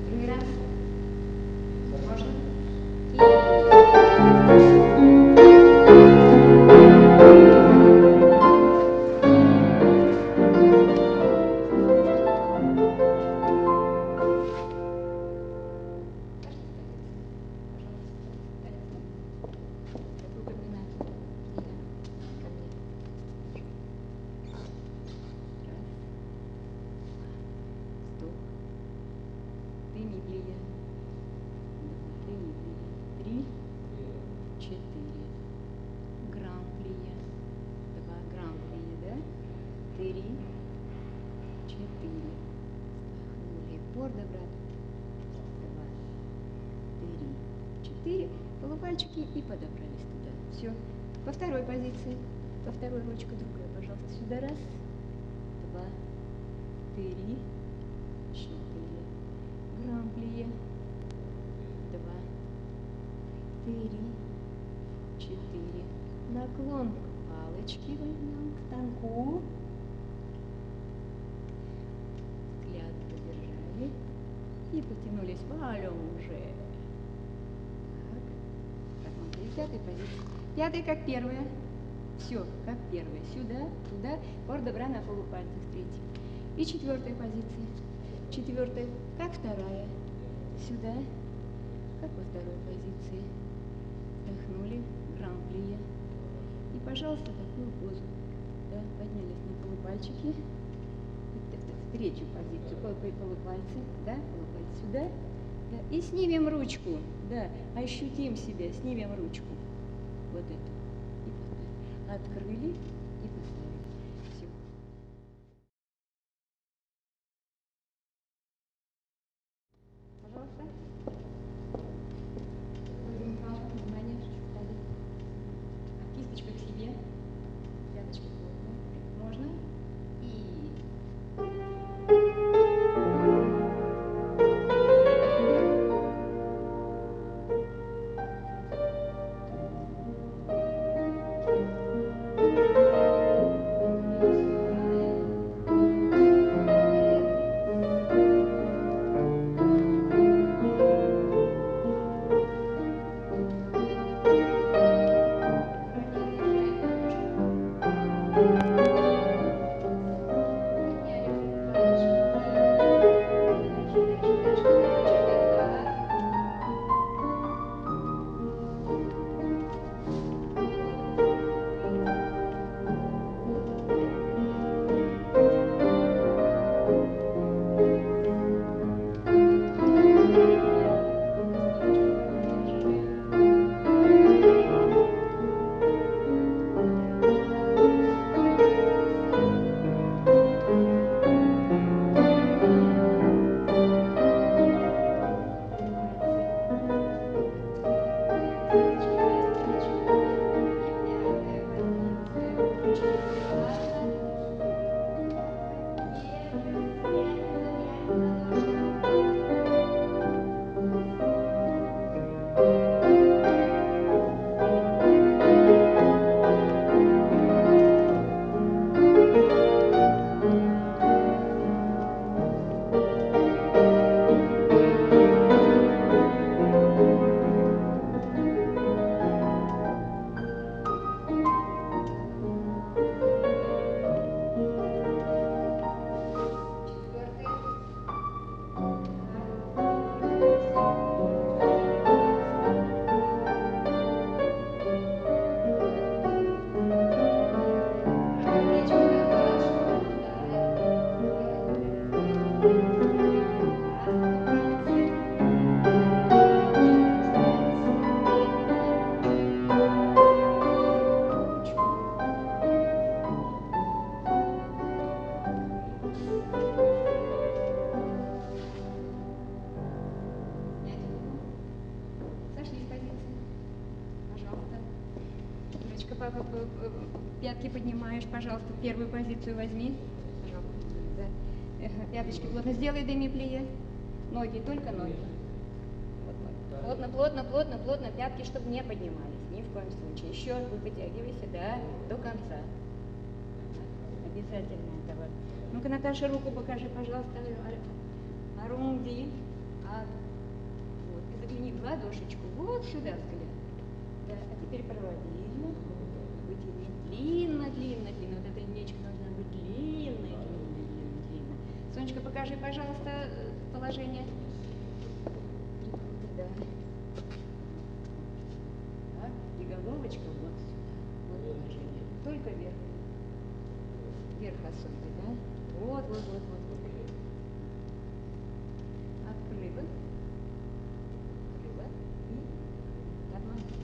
Другой раз. Можно? Полупальчики и подобрались туда. Все. По второй позиции. По второй ручка другая, пожалуйста. Сюда. Раз, два, три, четыре. Гран-плие. Два, три, четыре. Наклон к палочке возьмем, к станку. Взгляд задержали. И потянулись валем уже. Пятой позиции. Пятая как первая. Все, как первая. Сюда, туда. Пор добра на полупальцах. Третья. И четвертая позиция. Четвертая как вторая. Сюда, как во второй позиции. Вдохнули. Гран-плие. И, пожалуйста, такую позу. Да, поднялись на полупальчики. В третью позицию. Полупальцы. Да, полупальцы сюда. Да, и снимем ручку, да, ощутим себя, снимем ручку, вот эту, и поставим. Открыли и поставили, все. Пожалуйста. Внимание, кисточка к себе, пяточка плотная, можно, и... Пятки поднимаешь, пожалуйста, первую позицию возьми. Пожалуйста. Да. Пяточки плотно. Сделай деми-плие. Ноги, только ноги. Вот ноги. Плотно, плотно, плотно, плотно. Пятки, чтобы не поднимались. Ни в коем случае. Еще вы вытягивайся, да, до конца. Обязательно этого. Ну-ка, Наташа, руку покажи, пожалуйста. Арунди. Вот, и загляни в ладошечку. Вот сюда взгляд. Да, а теперь параллельно. Вытяни длинно, длинно, длинно. Вот эта линейка должна быть длинной, длинной, длинной, длинной. Сонечка, покажи, пожалуйста, положение. Да. Так, и головочка вот сюда. Вот положение. Только вверх. Вверх особенно, да? Вот, вот, вот, вот. Открыла. Открыла. И тормозим.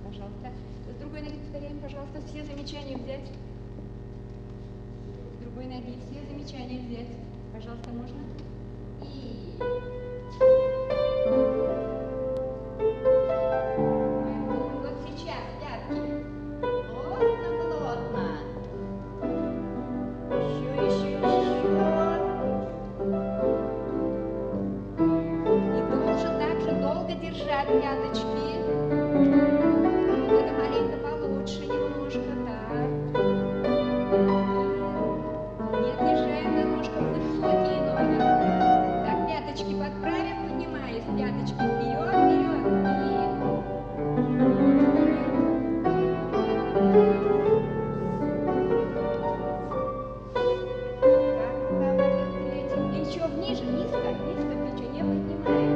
Пожалуйста. С другой ноги повторяем, пожалуйста, все замечания взять. С другой ноги все замечания взять. Пожалуйста, можно? И... Вот сейчас пятки. Плотно, плотно. Еще. И должен также долго держать пяточки. Это маленько получше немножко, так. Не отъезжаем на ножках высокие ноги. Так, пяточки подправим, поднимаясь. Пяточки вперед, вперед. Так, рука пойдет третий. Плечо ниже, низко, плечо не поднимаем.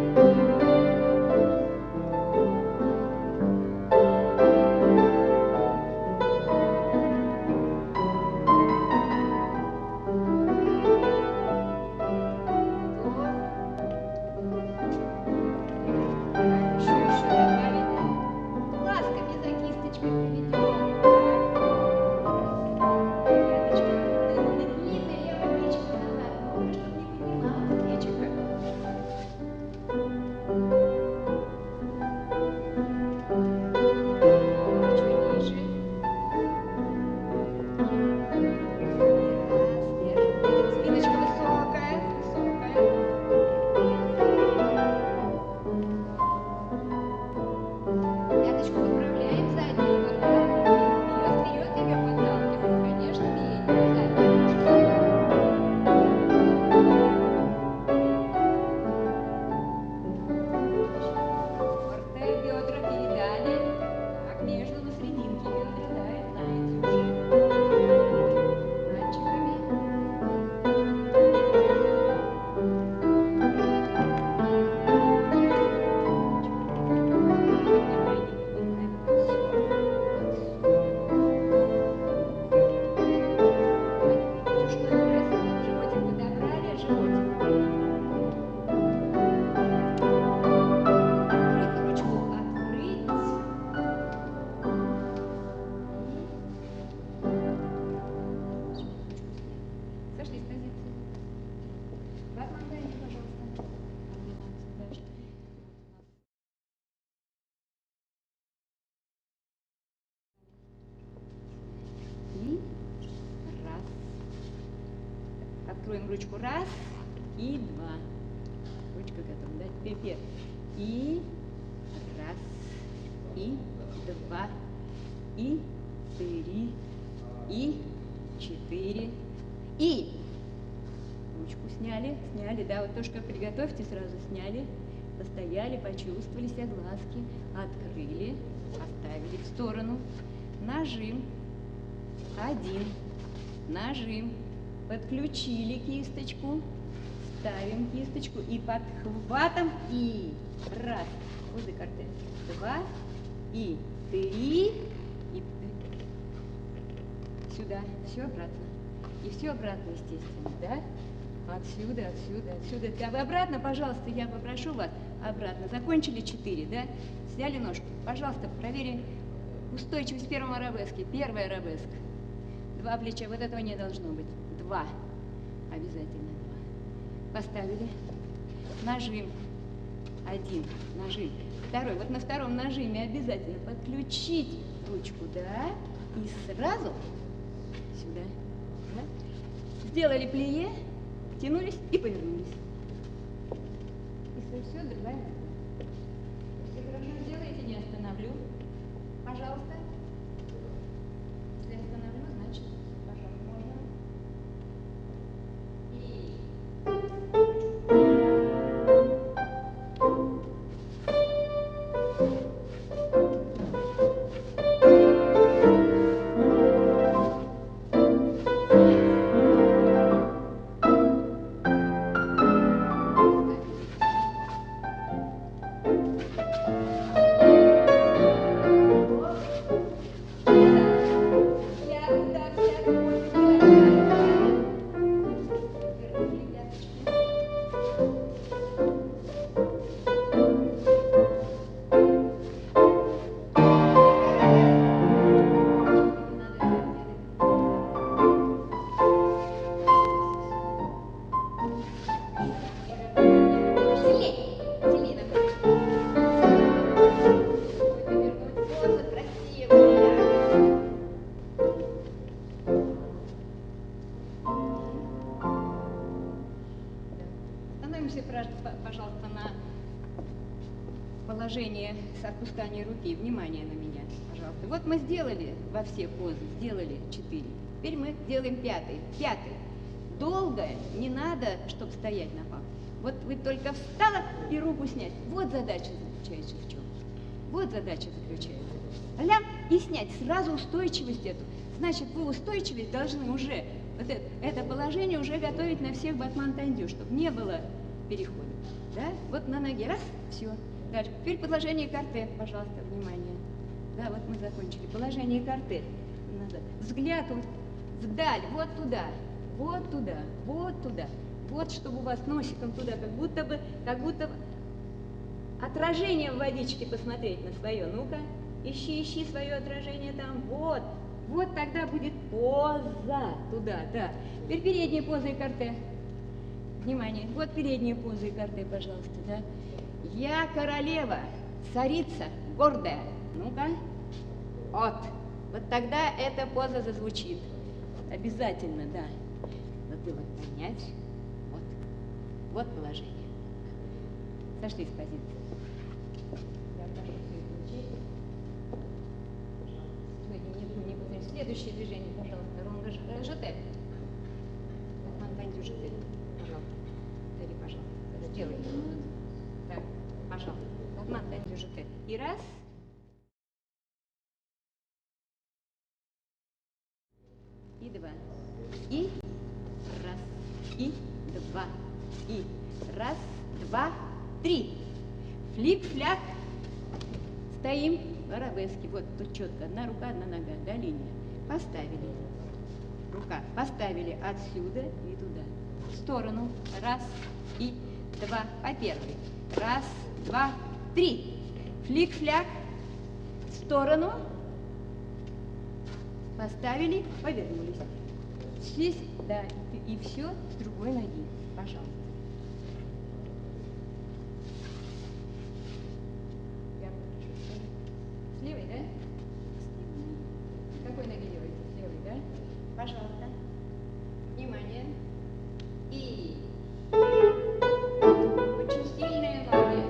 Откроем ручку. Раз и два. Ручка готова. Да? Теперь. И раз, и два, и три, и четыре, и ручку сняли, да, вот тоже как приготовьте, сразу сняли, постояли, почувствовали себя, глазки, открыли, оставили в сторону, нажим, один, нажим, подключили кисточку, ставим кисточку и подхватом, и раз, возле карты, два, и три, и сюда, все обратно, и все обратно, естественно, да? Отсюда, отсюда, отсюда. А вы обратно, пожалуйста, я попрошу вас, обратно. Закончили 4, да? Сняли ножку. Пожалуйста, проверим устойчивость первого арабески. Первый арабеск. 2 плеча, вот этого не должно быть. 2. Обязательно 2. Поставили. Нажим. 1. Нажим. 2. Вот на втором нажиме обязательно подключить ручку, да? И сразу сюда. Да? Сделали плие. Тянулись и повернулись. И все, другая нога. Если хорошо сделаете, не остановлю. Пожалуйста. Если остановлю, значит остановимся, пожалуйста, на положение с опусканием руки. Внимание на меня, пожалуйста. Вот мы сделали во все позы, сделали 4. Теперь мы делаем 5-й. 5-й. Долго не надо, чтобы стоять на пах. Вот вы только встала и руку снять. Вот задача заключается в чем. Вот задача заключается. Ля, и снять сразу устойчивость эту. Значит, вы устойчивость должны уже, вот это положение уже готовить на всех батман-тандю, чтобы не было перехода. Да? Вот на ноге, раз, все. Дальше. Теперь положение карте, пожалуйста, внимание. Да, вот мы закончили. Положение карте. Назад. Взгляд вот вдаль, вот туда, вот туда, вот туда. Вот, чтобы у вас носиком туда, как будто бы отражение в водичке посмотреть на свое. Ну-ка, ищи свое отражение там. Вот. Вот тогда будет поза туда, да. Теперь передняя поза и карте. Внимание. Вот передняя поза и карте, пожалуйста, да. Я королева, царица, гордая. Ну-ка. Вот тогда эта поза зазвучит. Обязательно, да. Затылок поднять. Вот положение. Сошли с позиции. Я прошу своих лучей. Сегодня не буду. Следующее движение, пожалуйста. Ронга ЖТ. Монтанью ЖТ. Пожалуйста. Дари, пожалуйста. Сделай. Так, пожалуйста. Монтанью ЖТ. И раз. И два. И раз. И два. И раз, два, три. Флик-фляк. Стоим в арабеске. Вот тут четко. Одна рука, одна нога. Да, линия. Поставили. Рука. Поставили отсюда и туда. В сторону. Раз и два. По первой. Раз, два, три. Флик-фляк. В сторону. Поставили, повернулись. Здесь, да, и все с другой ноги. Пожалуйста. С левой, да? С какой ноги делаете? С левой, да? Пожалуйста. Внимание. И очень сильная ноги.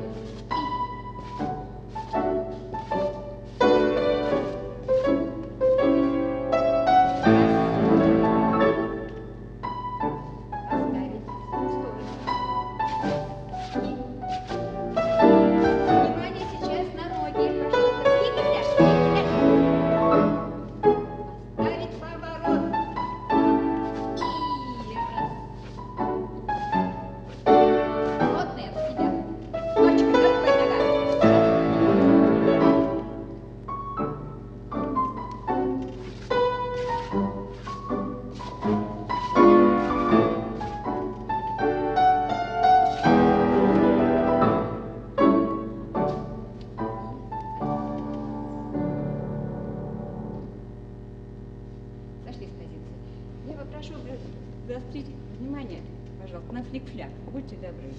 Заострите внимание, пожалуйста, на флик-фляк. Будьте добры.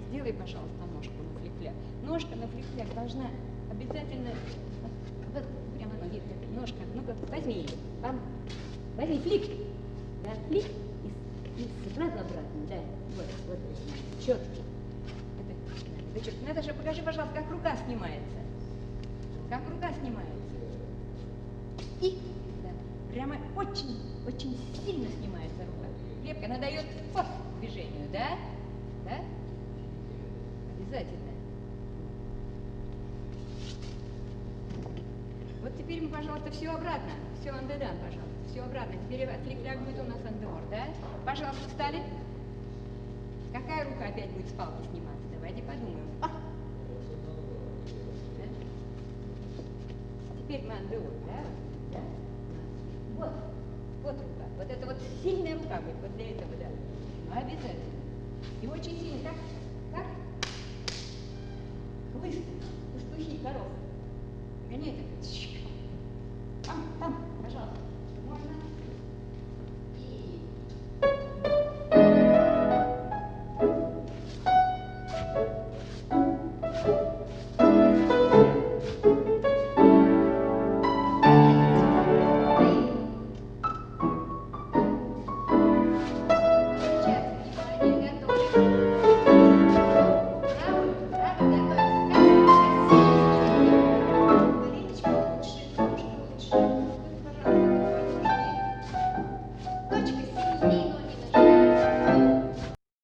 Сделай, пожалуйста, ножку на флик-фляк. Ножка на флик-фляк должна обязательно... Вот, прямо ноги. Ножка. Ну-ка, возьми ее. Возьми флик. Да, флик. И сразу обратно. Да, вот. Четко. Это четко. Наташа, покажи, пожалуйста, как рука снимается. Как рука снимается. И, да, прямо очень сильно снимается рука. Крепко, она дает форс движению, да? Да? Обязательно. Вот теперь мы, пожалуйста, все обратно. Все андедан, пожалуйста. Все обратно. Теперь флик-фляк будет у нас андеор, да? Пожалуйста, встали. Какая рука опять будет с палки сниматься? Давайте подумаем. Да? Теперь мы андеор, да? Вот. Вот рука. Вот это вот сильная рука будет вот для этого, да. Ну, обязательно. И очень сильно. Как? Хлыст. Пастухи, коров. Гоняй так. Там, пожалуйста.